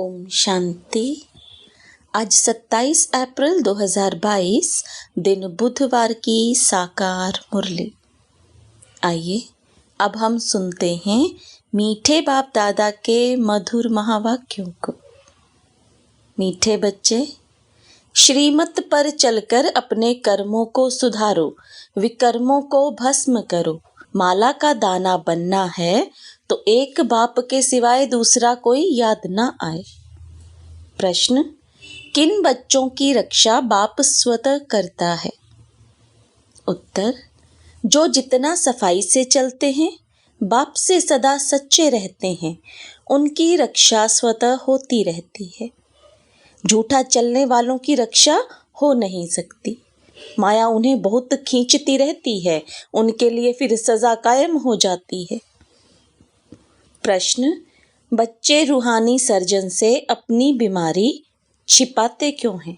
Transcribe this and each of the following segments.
ओम शांति। आज 27 अप्रैल 2022 दिन बुधवार की साकार मुरली। आइए अब हम सुनते हैं मीठे बाप दादा के मधुर महावाक्यों को। मीठे बच्चे, श्रीमत पर चलकर अपने कर्मों को सुधारो, विकर्मों को भस्म करो। माला का दाना बनना है तो एक बाप के सिवाय दूसरा कोई याद ना आए। प्रश्न, किन बच्चों की रक्षा बाप स्वतः करता है? उत्तर, जो जितना सफाई से चलते हैं, बाप से सदा सच्चे रहते हैं, उनकी रक्षा स्वतः होती रहती है। झूठा चलने वालों की रक्षा हो नहीं सकती। माया उन्हें बहुत खींचती रहती है, उनके लिए फिर सजा कायम हो जाती है। प्रश्न, बच्चे रूहानी सर्जन से अपनी बीमारी छिपाते क्यों हैं?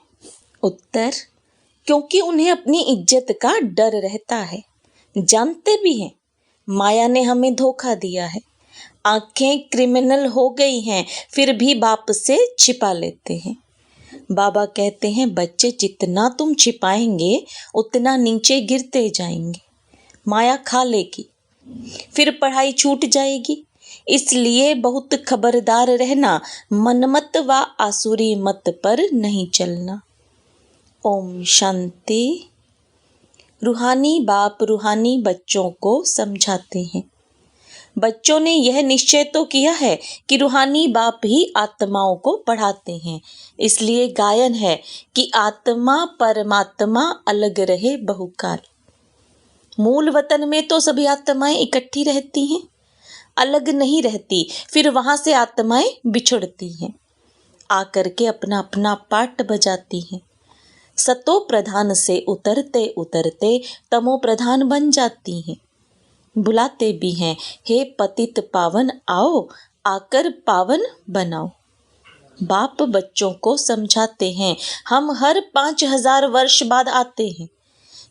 उत्तर, क्योंकि उन्हें अपनी इज्जत का डर रहता है। जानते भी हैं माया ने हमें धोखा दिया है, आंखें क्रिमिनल हो गई हैं, फिर भी बाप से छिपा लेते हैं। बाबा कहते हैं, बच्चे जितना तुम छिपाएंगे उतना नीचे गिरते जाएंगे। माया खा लेगी, फिर पढ़ाई छूट जाएगी। इसलिए बहुत खबरदार रहना, मनमत व आसुरी मत पर नहीं चलना। ओम शांति। रूहानी बाप रूहानी बच्चों को समझाते हैं। बच्चों ने यह निश्चय तो किया है कि रूहानी बाप ही आत्माओं को पढ़ाते हैं। इसलिए गायन है कि आत्मा परमात्मा अलग रहे बहुकाल। मूल वतन में तो सभी आत्माएं इकट्ठी रहती हैं, अलग नहीं रहती। फिर वहां से आत्माएं बिछुड़ती हैं, आकर के अपना अपना पाठ बजाती हैं। सतो प्रधान से उतरते उतरते तमो प्रधान बन जाती हैं। बुलाते भी हैं, हे पतित पावन आओ, आकर पावन बनाओ। बाप बच्चों को समझाते हैं, हम हर 5000 वर्ष बाद आते हैं।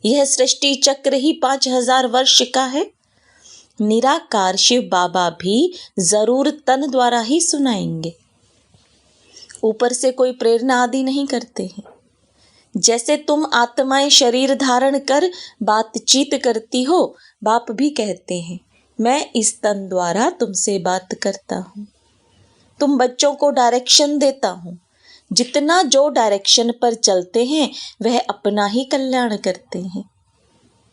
यह सृष्टि चक्र ही 5000 वर्ष का है। निराकार शिव बाबा भी जरूर तन द्वारा ही सुनाएंगे। ऊपर से कोई प्रेरणा आदि नहीं करते हैं। जैसे तुम आत्माएं शरीर धारण कर बातचीत करती हो, बाप भी कहते हैं, मैं इस तन द्वारा तुमसे बात करता हूँ। तुम बच्चों को डायरेक्शन देता हूँ। जितना जो डायरेक्शन पर चलते हैं वह अपना ही कल्याण करते हैं।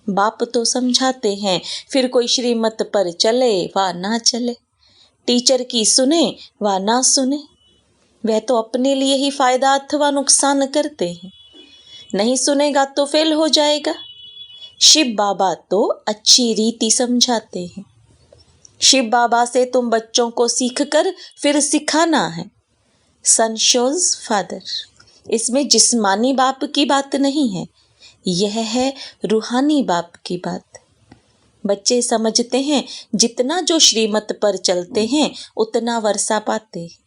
बाप तो समझाते हैं, फिर कोई श्रीमत पर चले व ना चले, टीचर की सुने व ना सुने, वह तो अपने लिए ही फायदा अथवा नुकसान करते हैं। नहीं सुनेगा तो फेल हो जाएगा। शिव बाबा तो अच्छी रीति समझाते हैं। शिव बाबा से तुम बच्चों को सीखकर फिर सिखाना है। सन शोज फादर। इसमें जिस्मानी बाप की बात नहीं है, यह है रूहानी बाप की बात। बच्चे समझते हैं, जितना जो श्रीमत पर चलते हैं उतना वर्षा पाते हैं।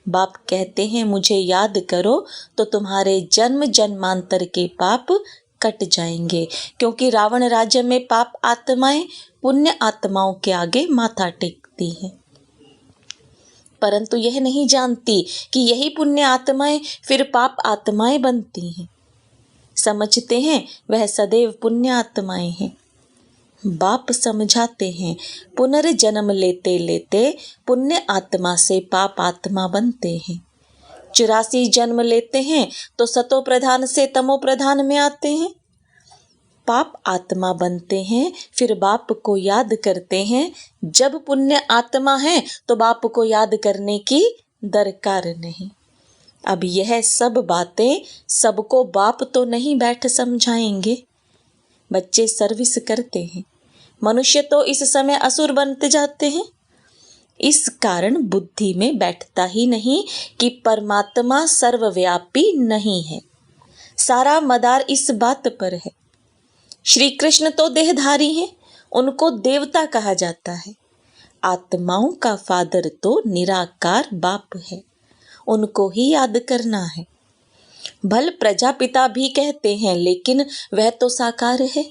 बाप कहते हैं, मुझे याद करो तो तुम्हारे जन्म जन्मांतर के पाप कट जाएंगे। क्योंकि रावण राज्य में पाप आत्माएं पुण्य आत्माओं के आगे माथा टेकती हैं, परंतु यह नहीं जानती कि यही पुण्य आत्माएं फिर पाप आत्माएं बनती हैं। समझते हैं वह सदैव पुण्य आत्माएं हैं। बाप समझाते हैं, पुनर्जन्म लेते लेते पुण्य आत्मा से पाप आत्मा बनते हैं। 84 जन्म लेते हैं तो सतो प्रधान से तमो प्रधान में आते हैं। पाप आत्मा बनते हैं, फिर बाप को याद करते हैं। जब पुण्य आत्मा है तो बाप को याद करने की दरकार नहीं। अब यह सब बातें सबको बाप तो नहीं बैठ समझाएंगे। बच्चे सर्विस करते हैं, मनुष्य तो इस समय असुर बनते जाते हैं। इस कारण बुद्धि में बैठता ही नहीं कि परमात्मा सर्वव्यापी नहीं है। सारा मदार इस बात पर है। श्री कृष्ण तो देहधारी हैं, उनको देवता कहा जाता है। आत्माओं का फादर तो निराकार बाप है, उनको ही याद करना है। भल प्रजापिता भी कहते हैं, लेकिन वह तो साकार है।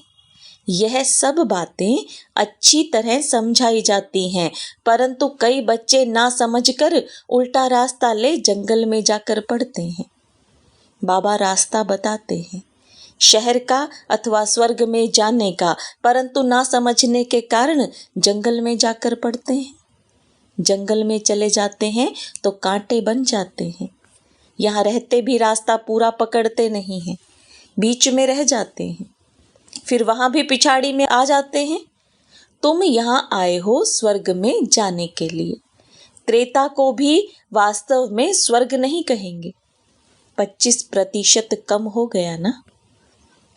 यह सब बातें अच्छी तरह समझाई जाती हैं, परंतु कई बच्चे ना समझकर उल्टा रास्ता ले जंगल में जाकर पड़ते हैं। बाबा रास्ता बताते हैं, शहर का अथवा स्वर्ग में जाने का, परंतु ना समझने के कारण जंगल में जाकर पड़ते हैं। जंगल में चले जाते हैं तो कांटे बन जाते हैं। यहाँ रहते भी रास्ता पूरा पकड़ते नहीं हैं, बीच में रह जाते हैं, फिर वहाँ भी पिछाड़ी में आ जाते हैं। तुम यहाँ आए हो स्वर्ग में जाने के लिए। त्रेता को भी वास्तव में स्वर्ग नहीं कहेंगे। 25% कम हो गया ना।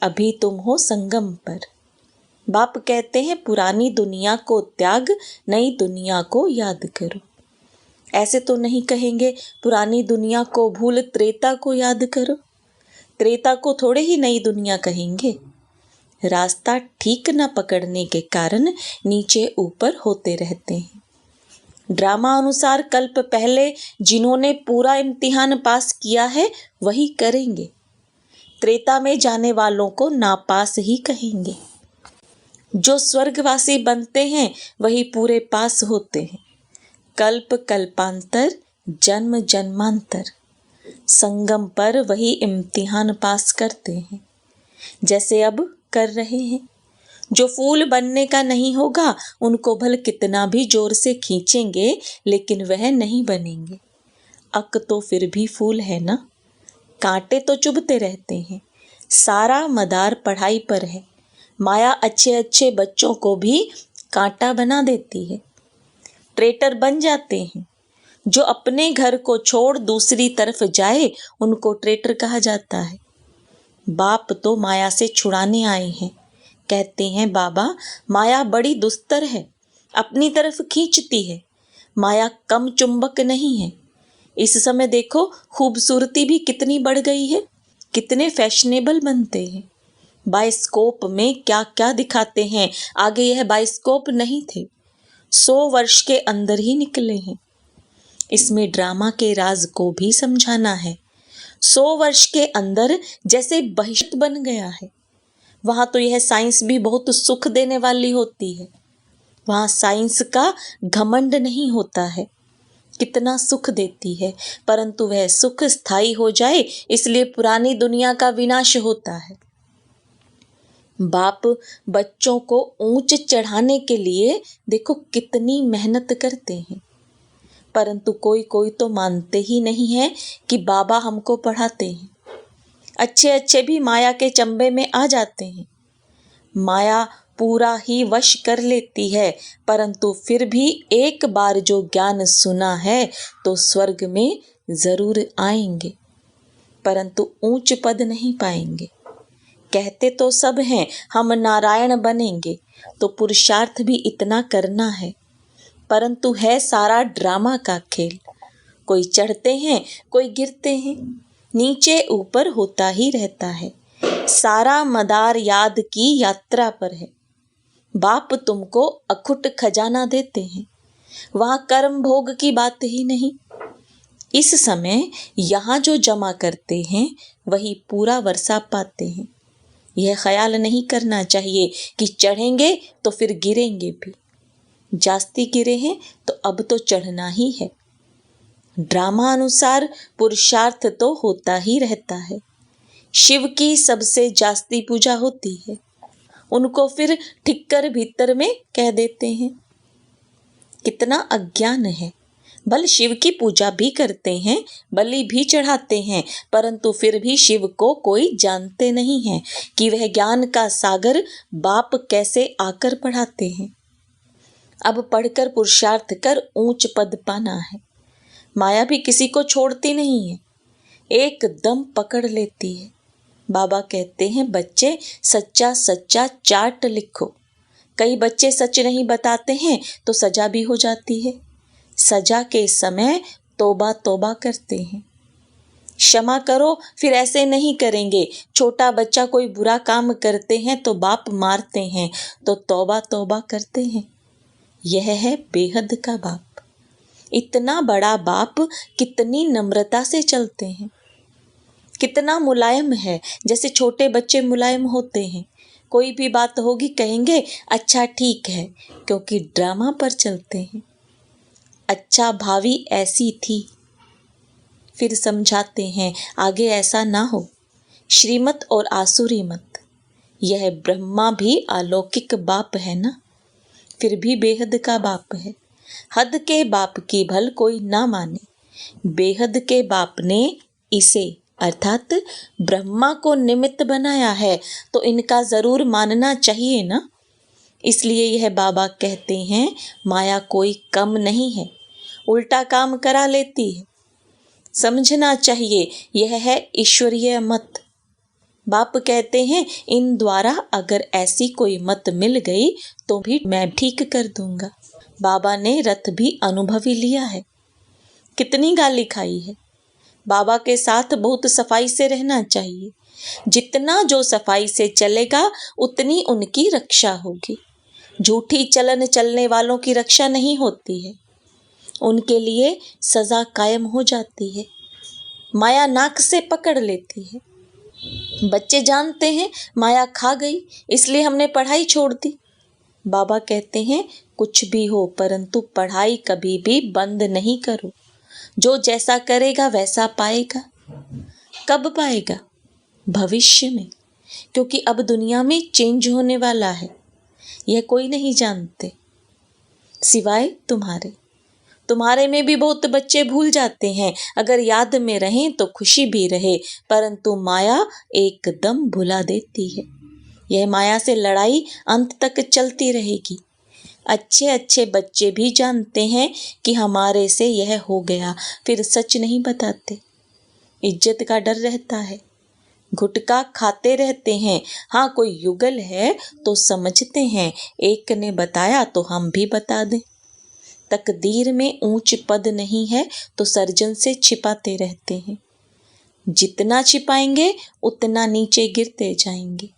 अभी तुम हो संगम पर। बाप कहते हैं पुरानी दुनिया को त्याग, नई दुनिया को याद करो। ऐसे तो नहीं कहेंगे पुरानी दुनिया को भूल त्रेता को याद करो। त्रेता को थोड़े ही नई दुनिया कहेंगे। रास्ता ठीक न पकड़ने के कारण नीचे ऊपर होते रहते हैं। ड्रामा अनुसार कल्प पहले जिन्होंने पूरा इम्तिहान पास किया है वही करेंगे। त्रेता में जाने वालों को नापास ही कहेंगे। जो स्वर्गवासी बनते हैं वही पूरे पास होते हैं। कल्प कल्पांतर, जन्म जन्मांतर, संगम पर वही इम्तिहान पास करते हैं, जैसे अब कर रहे हैं। जो फूल बनने का नहीं होगा उनको भल कितना भी जोर से खींचेंगे लेकिन वह नहीं बनेंगे। अक तो फिर भी फूल है ना। कांटे तो चुभते रहते हैं। सारा मदार पढ़ाई पर है। माया अच्छे अच्छे बच्चों को भी कांटा बना देती है। ट्रेटर बन जाते हैं। जो अपने घर को छोड़ दूसरी तरफ जाए उनको ट्रेटर कहा जाता है। बाप तो माया से छुड़ाने आए हैं। कहते हैं बाबा माया बड़ी दुस्तर है, अपनी तरफ खींचती है। माया कम चुंबक नहीं है। इस समय देखो खूबसूरती भी कितनी बढ़ गई है, कितने फैशनेबल बनते हैं। बाइस्कोप में क्या क्या दिखाते हैं, आगे यह बाइस्कोप नहीं थे, 100 वर्ष के अंदर ही निकले हैं। इसमें ड्रामा के राज को भी समझाना है। 100 वर्ष के अंदर जैसे बहिष्त बन गया है। वहाँ तो यह साइंस भी बहुत सुख देने वाली होती है। वहाँ साइंस का घमंड नहीं होता है, कितना सुख देती है, परंतु वह सुख स्थायी हो जाए इसलिए पुरानी दुनिया का विनाश होता है। बाप बच्चों को ऊंच चढ़ाने के लिए देखो कितनी मेहनत करते हैं, परंतु कोई कोई तो मानते ही नहीं है कि बाबा हमको पढ़ाते हैं। अच्छे अच्छे भी माया के चंबे में आ जाते हैं। माया पूरा ही वश कर लेती है, परंतु फिर भी एक बार जो ज्ञान सुना है तो स्वर्ग में जरूर आएंगे, परंतु ऊंच पद नहीं पाएंगे। कहते तो सब हैं हम नारायण बनेंगे, तो पुरुषार्थ भी इतना करना है, परंतु है सारा ड्रामा का खेल। कोई चढ़ते हैं, कोई गिरते हैं, नीचे ऊपर होता ही रहता है। सारा मदार याद की यात्रा पर है। बाप तुमको अखुट खजाना देते हैं। वहाँ कर्म भोग की बात ही नहीं। इस समय यहाँ जो जमा करते हैं वही पूरा वर्षा पाते हैं। यह ख्याल नहीं करना चाहिए कि चढ़ेंगे तो फिर गिरेंगे भी। जास्ती गिरे हैं तो अब तो चढ़ना ही है। ड्रामा अनुसार पुरुषार्थ तो होता ही रहता है। शिव की सबसे जास्ती पूजा होती है, उनको फिर ठिक्कर भीतर में कह देते हैं। कितना अज्ञान है। बल शिव की पूजा भी करते हैं, बलि भी चढ़ाते हैं, परंतु फिर भी शिव को कोई जानते नहीं है कि वह ज्ञान का सागर बाप कैसे आकर पढ़ाते हैं। अब पढ़कर पुरुषार्थ कर ऊंच पद पाना है। माया भी किसी को छोड़ती नहीं है, एकदम पकड़ लेती है। बाबा कहते हैं बच्चे सच्चा सच्चा चार्ट लिखो। कई बच्चे सच नहीं बताते हैं तो सजा भी हो जाती है। सजा के समय तौबा तौबा करते हैं। क्षमा करो फिर ऐसे नहीं करेंगे। छोटा बच्चा कोई बुरा काम करते हैं तो बाप मारते हैं, तो तौबा तौबा करते हैं। यह है बेहद का बाप। इतना बड़ा बाप कितनी नम्रता से चलते हैं, कितना मुलायम है, जैसे छोटे बच्चे मुलायम होते हैं कोई भी बात होगी कहेंगे अच्छा ठीक है, क्योंकि ड्रामा पर चलते हैं। अच्छा भावी ऐसी थी, फिर समझाते हैं आगे ऐसा ना हो। श्रीमत और आसुरी मत, यह ब्रह्मा भी अलौकिक बाप है ना, फिर भी बेहद का बाप है। हद के बाप की भल कोई ना माने, बेहद के बाप ने इसे अर्थात ब्रह्मा को निमित्त बनाया है, तो इनका जरूर मानना चाहिए ना। इसलिए यह बाबा कहते हैं माया कोई कम नहीं है, उल्टा काम करा लेती है। समझना चाहिए यह है ईश्वरीय मत। बाप कहते हैं इन द्वारा अगर ऐसी कोई मत मिल गई तो भी मैं ठीक कर दूंगा। बाबा ने रथ भी अनुभवी लिया है, कितनी गाली खाई है। बाबा के साथ बहुत सफाई से रहना चाहिए। जितना जो सफाई से चलेगा उतनी उनकी रक्षा होगी। झूठी चलन चलने वालों की रक्षा नहीं होती है, उनके लिए सजा कायम हो जाती है। माया नाक से पकड़ लेती है। बच्चे जानते हैं माया खा गई, इसलिए हमने पढ़ाई छोड़ दी। बाबा कहते हैं कुछ भी हो परंतु पढ़ाई कभी भी बंद नहीं करो। जो जैसा करेगा वैसा पाएगा। कब पाएगा? भविष्य में, क्योंकि अब दुनिया में चेंज होने वाला है। यह कोई नहीं जानते सिवाय तुम्हारे में भी बहुत बच्चे भूल जाते हैं। अगर याद में रहें तो खुशी भी रहे, परंतु माया एकदम भुला देती है। यह माया से लड़ाई अंत तक चलती रहेगी। अच्छे अच्छे बच्चे भी जानते हैं कि हमारे से यह हो गया, फिर सच नहीं बताते। इज्जत का डर रहता है, गुटखा खाते रहते हैं। हाँ, कोई युगल है तो समझते हैं एक ने बताया तो हम भी बता दें। तकदीर में ऊंच पद नहीं है तो सर्जन से छिपाते रहते हैं। जितना छिपाएंगे उतना नीचे गिरते जाएंगे।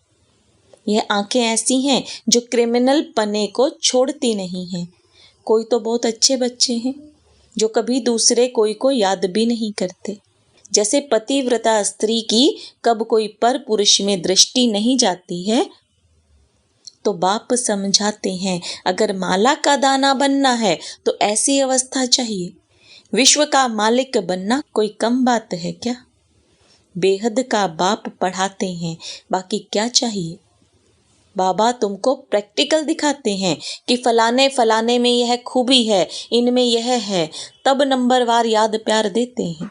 यह आंखें ऐसी हैं जो क्रिमिनल पने को छोड़ती नहीं हैं। कोई तो बहुत अच्छे बच्चे हैं जो कभी दूसरे कोई को याद भी नहीं करते। जैसे पतिव्रता स्त्री की कब कोई पर पुरुष में दृष्टि नहीं जाती है, तो बाप समझाते हैं अगर माला का दाना बनना है तो ऐसी अवस्था चाहिए। विश्व का मालिक बनना कोई कम बात है क्या? बेहद का बाप पढ़ाते हैं, बाकी क्या चाहिए। बाबा तुमको प्रैक्टिकल दिखाते हैं कि फलाने फलाने में यह खूबी है, इनमें यह है, तब नंबरवार याद प्यार देते हैं।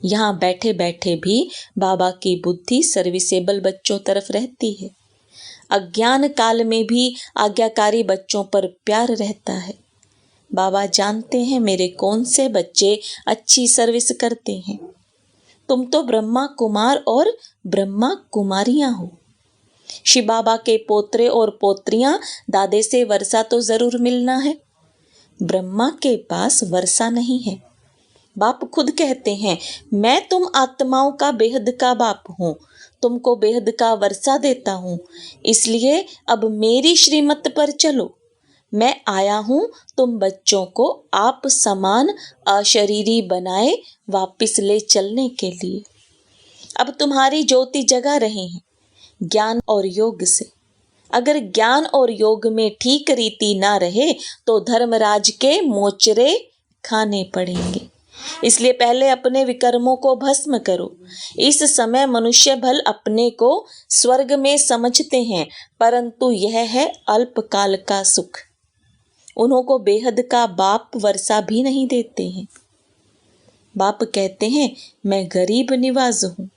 यहाँ बैठे बैठे भी बाबा की बुद्धि सर्विसेबल बच्चों तरफ रहती है। अज्ञान काल में भी आज्ञाकारी बच्चों पर प्यार रहता है। बाबा जानते हैं मेरे कौन से बच्चे अच्छी सर्विस करते हैं। तुम तो ब्रह्मा कुमार और ब्रह्मा कुमारियां हो। शिव बाबा के पोतरे और पोत्रियां, दादे से वर्षा तो जरूर मिलना है। ब्रह्मा के पास वर्षा नहीं है। बाप खुद कहते हैं मैं तुम आत्माओं का बेहद का बाप हूँ, तुमको बेहद का वर्षा देता हूँ। इसलिए अब मेरी श्रीमत पर चलो। मैं आया हूँ तुम बच्चों को आप समान अशरीरी बनाए वापिस ले चलने के लिए। अब तुम्हारी ज्योति जगा रहे हैं ज्ञान और योग से। अगर ज्ञान और योग में ठीक रीति ना रहे तो धर्मराज के मोचरे खाने पड़ेंगे। इसलिए पहले अपने विकर्मों को भस्म करो। इस समय मनुष्य भल अपने को स्वर्ग में समझते हैं, परंतु यह है अल्पकाल का सुख। उन्हों को बेहद का बाप वर्षा भी नहीं देते हैं। बाप कहते हैं मैं गरीब निवाज हूँ।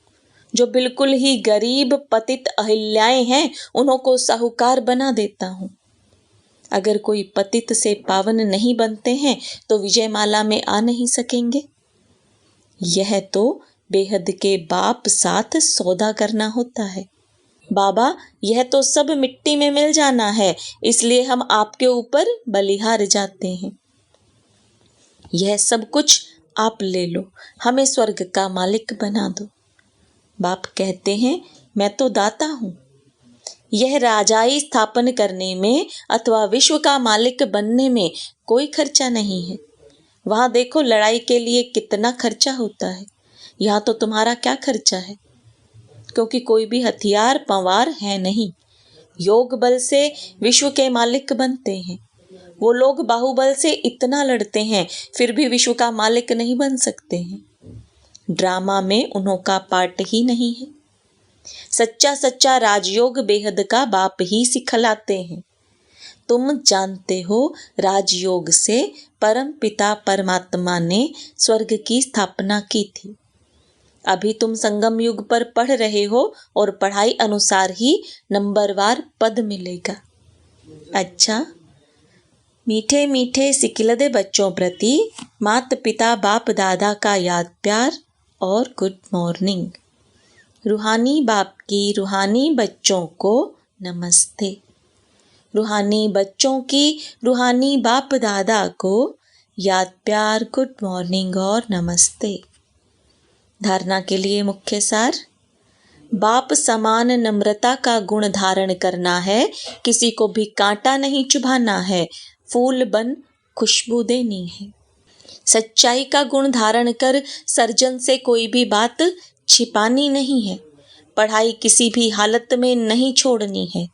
जो बिल्कुल ही गरीब पतित अहिल्याएं हैं उन्हों को साहूकार बना देता हूँ। अगर कोई पतित से पावन नहीं बनते हैं तो विजयमाला में आ नहीं सकेंगे। यह तो बेहद के बाप साथ सौदा करना होता है। बाबा यह तो सब मिट्टी में मिल जाना है, इसलिए हम आपके ऊपर बलिहार जाते हैं। यह सब कुछ आप ले लो, हमें स्वर्ग का मालिक बना दो। बाप कहते हैं मैं तो दाता हूँ। यह राजाई स्थापन करने में अथवा विश्व का मालिक बनने में कोई खर्चा नहीं है। वहां देखो लड़ाई के लिए कितना खर्चा होता है। यहाँ तो तुम्हारा क्या खर्चा है। क्योंकि कोई भी हथियार पवार है नहीं। योग बल से विश्व के मालिक बनते हैं। वो लोग बाहुबल से इतना लड़ते हैं, फिर भी विश्व का मालिक नहीं बन सकते हैं। ड्रामा में उन्हों का पार्ट ही नहीं है। सच्चा सच्चा राजयोग बेहद का बाप ही सिखलाते हैं। तुम जानते हो, राजयोग से परम पिता परमात्मा ने स्वर्ग की स्थापना की थी। अभी तुम संगम युग पर पढ़ रहे हो और पढ़ाई अनुसार ही नंबरवार पद मिलेगा। अच्छा, मीठे मीठे सिकिलदे बच्चों प्रति माता पिता बाप दादा का याद प्यार और गुड मॉर्निंग। रूहानी बाप की रूहानी बच्चों को नमस्ते। रूहानी बच्चों की रूहानी बाप दादा को याद प्यार, गुड मॉर्निंग और नमस्ते। धारणा के लिए मुख्य सार। बाप समान नम्रता का गुण धारण करना है, किसी को भी कांटा नहीं चुभाना है, फूल बन खुशबू देनी है। सच्चाई का गुण धारण कर सर्जन से कोई भी बात छिपानी नहीं है। पढ़ाई किसी भी हालत में नहीं छोड़नी है,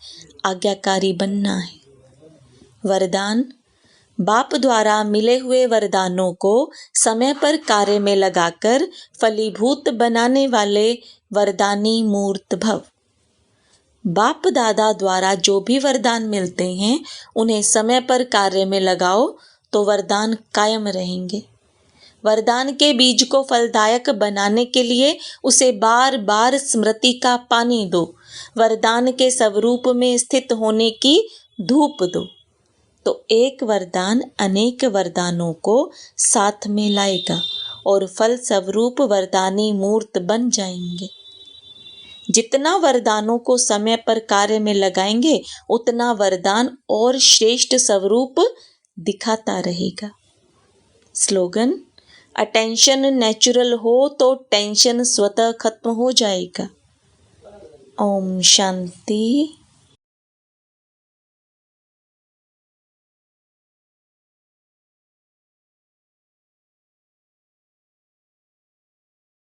आज्ञाकारी बनना है। वरदान। बाप द्वारा मिले हुए वरदानों को समय पर कार्य में लगाकर फलीभूत बनाने वाले वरदानी मूर्त भव। बाप दादा द्वारा जो भी वरदान मिलते हैं, उन्हें समय पर कार्य में लगाओ तो वरदान कायम रहेंगे। वरदान के बीज को फलदायक बनाने के लिए उसे बार बार स्मृति का पानी दो। वरदान के स्वरूप में स्थित होने की धूप दो, तो एक वरदान अनेक वरदानों को साथ में लाएगा और फल स्वरूप वरदानी मूर्त बन जाएंगे। जितना वरदानों को समय पर कार्य में लगाएंगे, उतना वरदान और श्रेष्ठ स्वरूप दिखाता रहेगा। स्लोगन। अटेंशन नेचुरल हो तो टेंशन स्वतः खत्म हो जाएगा। ओम शांति।